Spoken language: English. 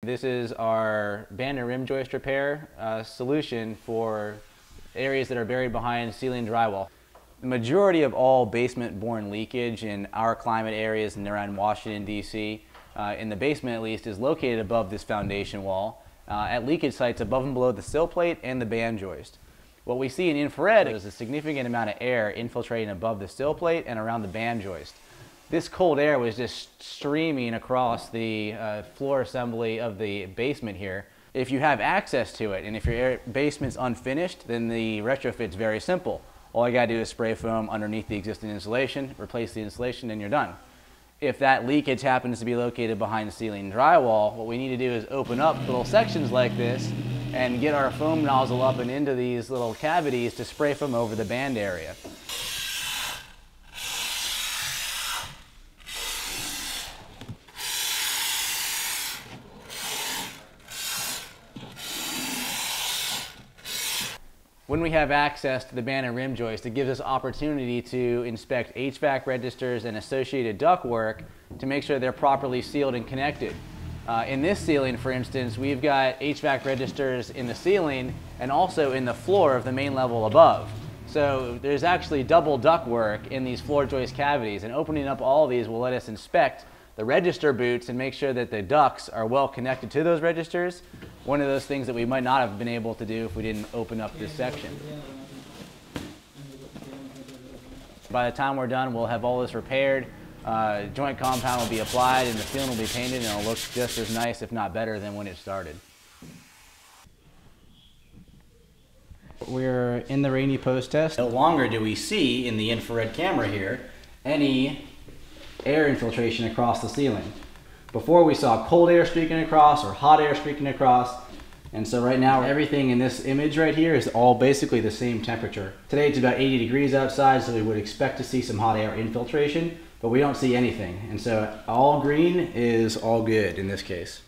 This is our band and rim joist repair solution for areas that are buried behind ceiling drywall. The majority of all basement-borne leakage in our climate areas and around Washington, D.C., in the basement at least, is located above this foundation wall at leakage sites above and below the sill plate and the band joist. What we see in infrared is a significant amount of air infiltrating above the sill plate and around the band joist. This cold air was just streaming across the floor assembly of the basement here. If you have access to it and if your basement's unfinished, then the retrofit's very simple. All you gotta do is spray foam underneath the existing insulation, replace the insulation, and you're done. If that leakage happens to be located behind ceiling drywall, what we need to do is open up little sections like this and get our foam nozzle up and into these little cavities to spray foam over the band area. When we have access to the band and rim joist, it gives us opportunity to inspect HVAC registers and associated ductwork to make sure they're properly sealed and connected. In this ceiling, for instance, we've got HVAC registers in the ceiling and also in the floor of the main level above. So there's actually double ductwork in these floor joist cavities, and opening up all of these will let us inspect the register boots and make sure that the ducts are well connected to those registers. One of those things that we might not have been able to do if we didn't open up this section. By the time we're done, we'll have all this repaired. Joint compound will be applied and the ceiling will be painted, and it'll look just as nice, if not better, than when it started. We're in the rainy post test. No longer do we see in the infrared camera here any air infiltration across the ceiling. Before we saw cold air streaking across or hot air streaking across, and so right now everything in this image right here is all basically the same temperature. Today it's about 80 degrees outside, so we would expect to see some hot air infiltration, but we don't see anything, and so all green is all good in this case.